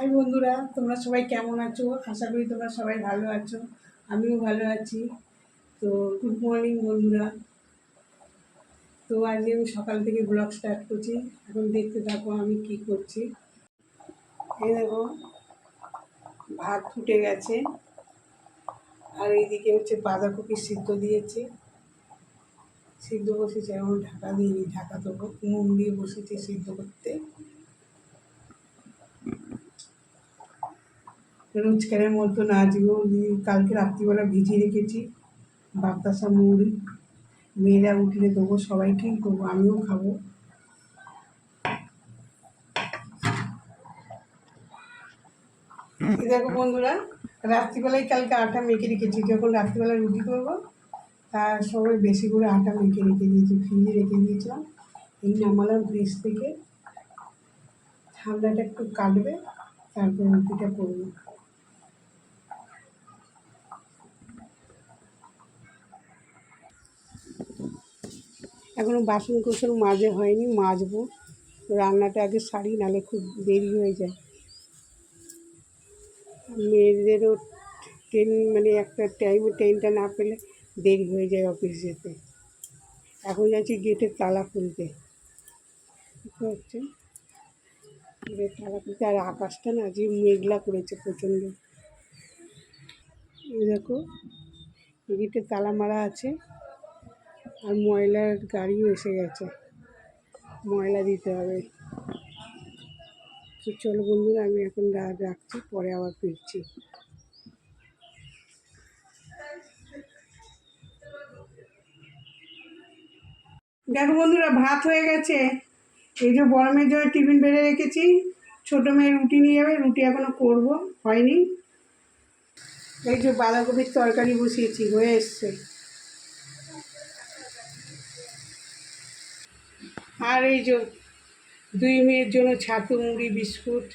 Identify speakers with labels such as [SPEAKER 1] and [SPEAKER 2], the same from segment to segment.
[SPEAKER 1] High বন্ধুরা, তোমরা সবাই কেমন আছো? আশা করি তোমরা সবাই ভালো আছো। আমিও ভালো আছি। তো গুড মর্নিং বন্ধুরা। তো আজকে আমি সকাল থেকে ব্লগ স্টার্ট করছি। এখন দেখতে থাকো আমি কি করছি। এই দেখো, ভাত ফুটে গেছে, আর এইদিকে হচ্ছে বাঁধাকপি সিদ্ধ দিয়েছি, সিদ্ধ বসেছে। এখন ঢাকা দিয়ে ঢাকা দেবো, নুন দিয়ে বসেছি সিদ্ধ করতে। রোজকারের মতো আজকেও কালকে রাত্রিবেলা ভিজিয়ে রেখেছি বাতাসা মুড়ি। মেয়েরা উঠলে দেবো, সবাইকেই দেবো, আমিও খাবো। দেখো বন্ধুরা, রাত্রিবেলায় কালকে আটা মেখে রেখেছি। যখন রাত্রিবেলা রুটি করবো তার সময় বেশি করে আটা মেখে রেখে দিয়েছি, ফ্রিজে রেখে দিয়েছিলাম। এই নামালাম ফ্রিজ থেকে, ঠান্ডাটা একটু কাটবে, তারপর রুটিটা করবো। এখনো বাসন কোসন মাজা হয়নি, মাজবো। রান্নাটা আগে সারি, নাহলে খুব দেরি হয়ে যায়। মেয়েদেরও ট্রেন, মানে একটা টাইমে ট্রেনটা না পেলে দেরি হয়ে যায় অফিস যেতে। এখন যাচ্ছি গেটের তালা খুলতে। হচ্ছে গেটের তালা খুলতে। আর আকাশটা না যে মেঘলা করেছে প্রচণ্ড। দেখো, গেটের তালা মারা আছে, আর ময়লার গাড়িও এসে গেছে, ময়লা দিতে হবে। তো চলো বন্ধুরা, আমি এখন রাখছি, পরে আবার ফিরছি। দেখো বন্ধুরা, ভাত হয়ে গেছে। এই যে বড় মেয়ের জন্য টিফিন বেড়ে রেখেছি, ছোটো মেয়ে রুটি নিয়ে যাবে, রুটি এখনও করবো, হয়নি। এই যে বাঁধাকপির তরকারি বসিয়েছি, হয়ে এসছে। আর এই যে দুই মেয়ের জন্য ছাতু মুড়ি বিস্কুট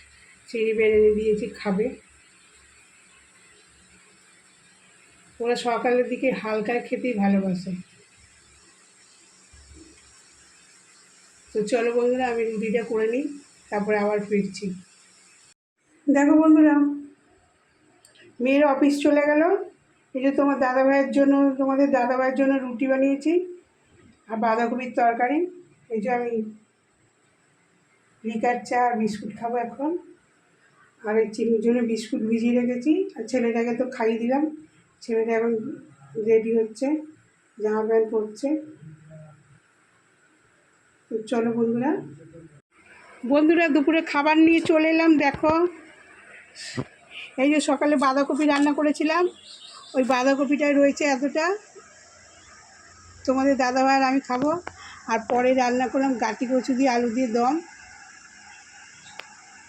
[SPEAKER 1] চিনি বেড়ে দিয়েছি, খাবে। ওরা সকালের দিকে হালকা খেতেই ভালোবাসে। তো চলো বন্ধুরা, আমি রুটিটা করে নিই, তারপরে আবার ফিরছি। দেখো বন্ধুরা, মেয়ের অফিস চলে গেল। এই যে তোমাদের দাদাভাইয়ের জন্য রুটি বানিয়েছি, আর বাঁধাকপির তরকারি। এই যে আমি লিকার চা আর বিস্কুট খাবো এখন। আর এই চিনির জন্য বিস্কুট ভিজিয়ে রেখেছি, আর ছেলেটাকে তো খাইয়ে দিলাম। ছেলেটা এখন রেডি হচ্ছে, জামা প্যান্ট পরছে। তো চলো বন্ধুরা, দুপুরে খাবার নিয়ে চলে এলাম। দেখো, এই যে সকালে বাঁধাকপি রান্না করেছিলাম, ওই বাঁধাকপিটাই রয়েছে এতটা, তোমাদের দাদাভাই আর আমি খাবো। আর পরে রান্না করলাম গাটি কচু দিয়ে আলু দিয়ে দম।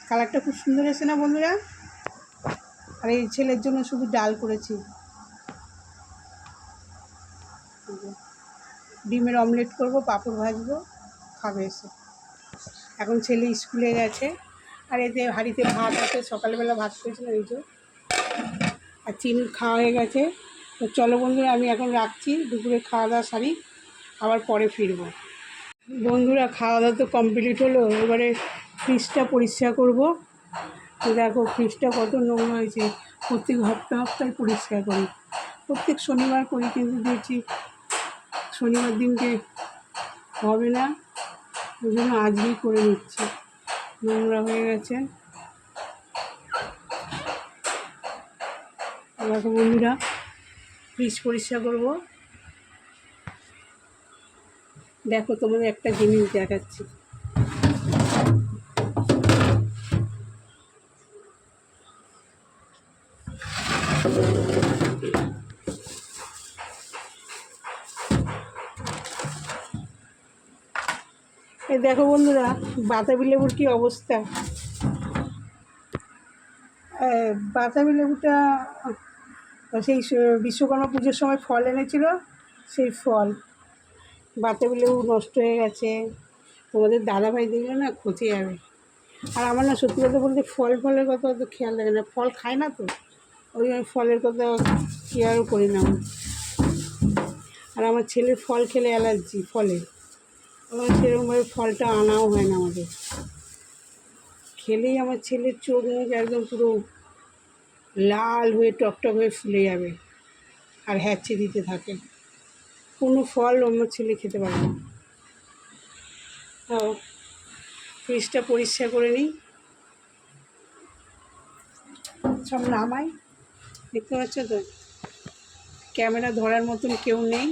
[SPEAKER 1] কালারটা খুব সুন্দর এসে না বন্ধুরা। আর এই ছেলের জন্য শুধু ডাল করেছি, ডিমের অমলেট করব, পাঁপড় ভাজবো, খাবে এসে। এখন ছেলে স্কুলে গেছে। আর এতে হাঁড়িতে ভাত আছে, সকালবেলা ভাত করেছিলাম এই যে। আর চিনি খাওয়া হয়ে গেছে। তো চলো বন্ধুরা, আমি এখন রাখছি, দুপুরে খাওয়া দাওয়া সারি, আবার পরে ফিরবো। বন্ধুরা, খাওয়া দাওয়া তো কমপ্লিট হলো, এবারে ফ্রিজটা পরিষ্কার করব। তো দেখো ফ্রিজটা কত নোংরা হয়েছে। প্রত্যেক হপ্তায় পরিষ্কার করি, প্রত্যেক শনিবার করি, কিন্তু দেখছি শনিবার দিনকে হবে না, ওই জন্য আজকেই করে নিচ্ছি। নোংরা হয়ে গেছে। দেখো বন্ধুরা, ফ্রিজ পরিষ্কার করবো। দেখো, তোমাদের একটা জিনিস দেখাচ্ছি। এই দেখো বন্ধুরা, বাতাবি লেবুর কী অবস্থা। বাতাবি লেবুটা সেই বিশ্বকর্মা পুজোর সময় ফল এনেছিল, সেই ফল। বাতাবি লেবু নষ্ট হয়ে গেছে। তোমাদের দাদাভাই দেখলে না খচে যাবে। আর আমার না সত্যি কথা বলতে ফলের কথা অত খেয়াল লাগে না, ফল খায় না তো, ওই জন্য ফলের কথা কেয়ারও করি না আমি। আর আমার ছেলের ফল খেলে অ্যালার্জি, ফলে আমার সেরকমভাবে ফলটা আনাও হয় না আমাদের। খেলেই আমার ছেলের চোখ মুখ একদম পুরো লাল হয়ে টকটক হয়ে ফুলে যাবে আর হ্যাচে দিতে থাকে। কোনো ফল আমার ছেলে খেতে পারে না। তাও ফ্রিজটা পরিষ্কার করে নিই, সব নামাই। দেখতে পাচ্ছ তো ক্যামেরা ধরার মতন কেউ নেই,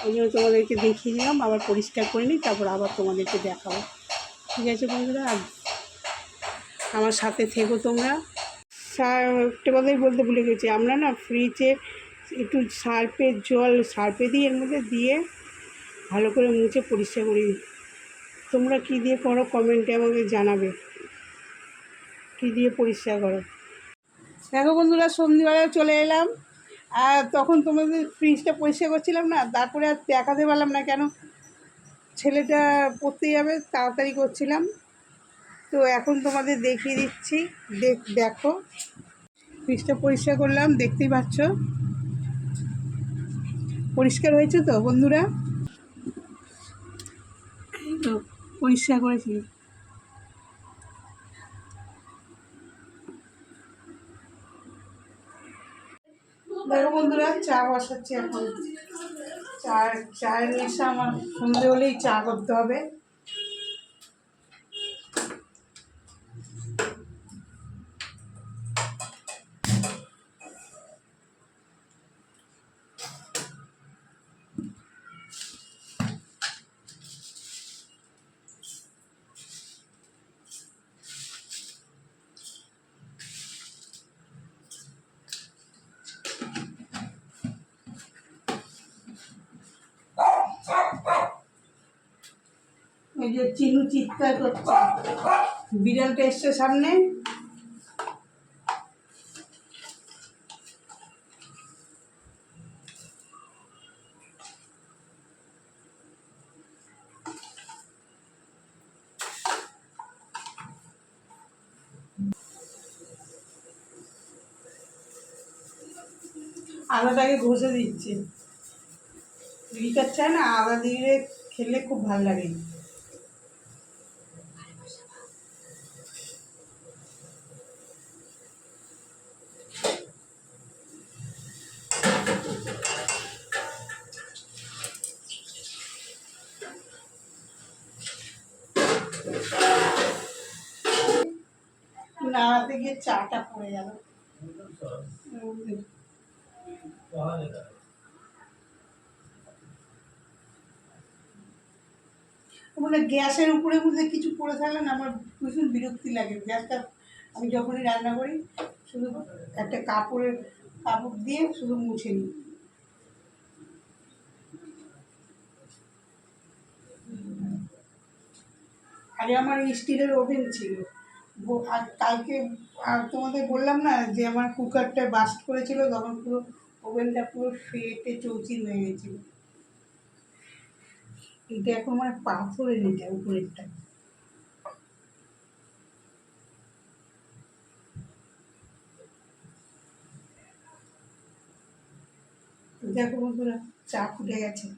[SPEAKER 1] ওই জন্য তোমাদেরকে দেখিয়ে দিলাম। আবার পরিষ্কার করে নিই, তারপর আবার তোমাদেরকে দেখাবো। ঠিক আছে বন্ধুরা, আমার সাথে থেকো তোমরা। একটা কথাই বলতে ভুলে গেছি, আমরা না ফ্রিজে একটু সার্ফে দিয়ে এর মধ্যে দিয়ে ভালো করে মুছে পরিষ্কার করে দিই। তোমরা কী দিয়ে করো কমেন্টে আমাকে জানাবে, কী দিয়ে পরিষ্কার করো। দেখো বন্ধুরা, সন্ধ্যেবেলায় চলে এলাম, আর তখন তোমাদের ফ্রিজটা পরিষ্কার করছিলাম না, তারপরে আর দেখাতে পারলাম না, কেন ছেলেটা পড়তে যাবে, তাড়াতাড়ি করছিলাম। তো এখন তোমাদের দেখিয়ে দিচ্ছি, দেখো ফ্রিজটা পরিষ্কার করলাম, দেখতেই পাচ্ছ পরিষ্কার হয়েছে তো বন্ধুরা। এই তো পরিষ্কার করেছি। দেখো বন্ধুরা, চা বসাচ্ছি এখন। চায়ের নেশা আমার, সন্ধে হলেই চা করতে হবে। এই যে চিনু চিৎকার করছে, বিড়ালটা এসছে সামনে। আদাটাকে ঘষে দিচ্ছে, রিকার চায় না, আদা দিয়ে খেলে খুব ভালো লাগে। নাড়াতে গিয়ে চাটা পড়ে গেল। মানে গ্যাসের উপরে মধ্যে কিছু পড়ে থাকলে না আমার ভীষণ বিরক্তি লাগে। গ্যাসটা আমি যখনই রান্না করি শুধু একটা কাপড় দিয়ে শুধু মুছে নিই। আগে আমার স্টিলের ওভেন ছিল, আর কালকে তোমাদের বললাম না যে আমার কুকারটা বাস্ট করেছিল, তখন পুরো ওভেনটা পুরো ফেটে চৌচির হয়ে গেছিলো। এটা এখন মানে পাথরের, এটা উপরেরটা। দেখো বন্ধুরা, চা ফুটে গেছে।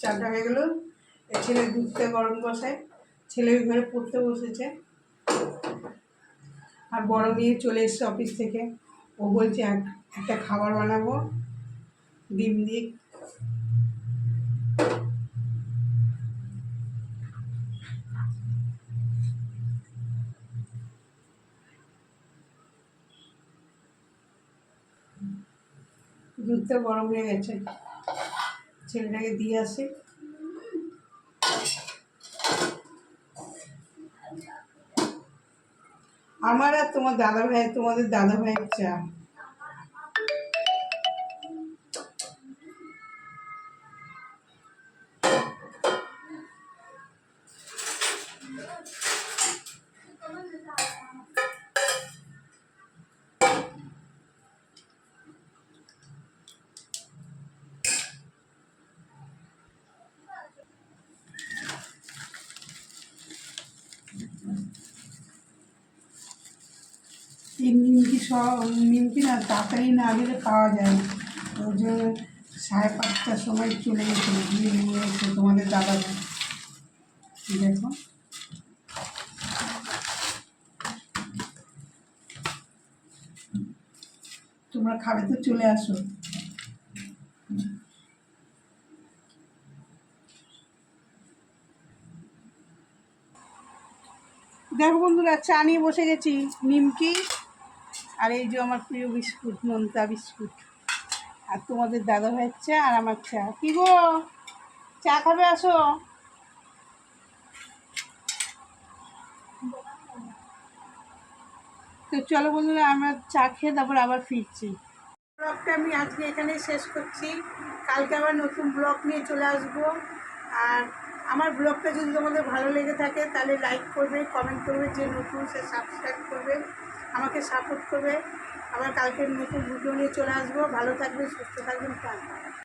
[SPEAKER 1] চাটা হয়ে গেল, ছেলে দুধটা গরম বসায়, ছেলে ওই ঘরে পড়তে বসেছে। আর বড় মেয়ে চলে এসছে অফিস থেকে, ও বলছে একটা খাবার বানাবো ডিম দিয়ে। দুধটা গরম হয়ে গেছে, ছেলেটাকে দিয়ে আসি। আমার আর তোমাদের দাদা ভাইয়ের চা। এই নিমকি নিমকি না তাড়াতাড়ি না দিলে পাওয়া যায় না, ওই জন্য 5:30টার সময় চলে গেছে, গিয়ে নিয়ে এসে তোমাদের দাদা দেখো। তোমরা খাবে তো চলে আসো। দেখো বন্ধুরা, চা নিয়ে বসে গেছি, নিমকি আর এই যে আমার প্রিয় বিস্কুট, নোনতা বিস্কুট, আর তোমাদের দাদা ভাইয়ের চা আর আমার চা। কি গো, চা খাবে? আসো। তো চলো বন্ধুরা, আমরা চা খেয়ে তারপর আবার ফিরছি। ব্লগটা আমি আজকে এখানে শেষ করছি, কালকে আবার নতুন ব্লগ নিয়ে চলে আসবো। আর আমার ব্লগটা যদি তোমাদের ভালো লেগে থাকে তাহলে লাইক করবে, কমেন্ট করবে, যে নতুন সে সাবস্ক্রাইব করবে, আমাকে সাপোর্ট করবে। আবার কালকে নতুন ভিডিও নিয়ে চলে আসবো। ভালো থাকবে, সুস্থ থাকবেন, টাটা।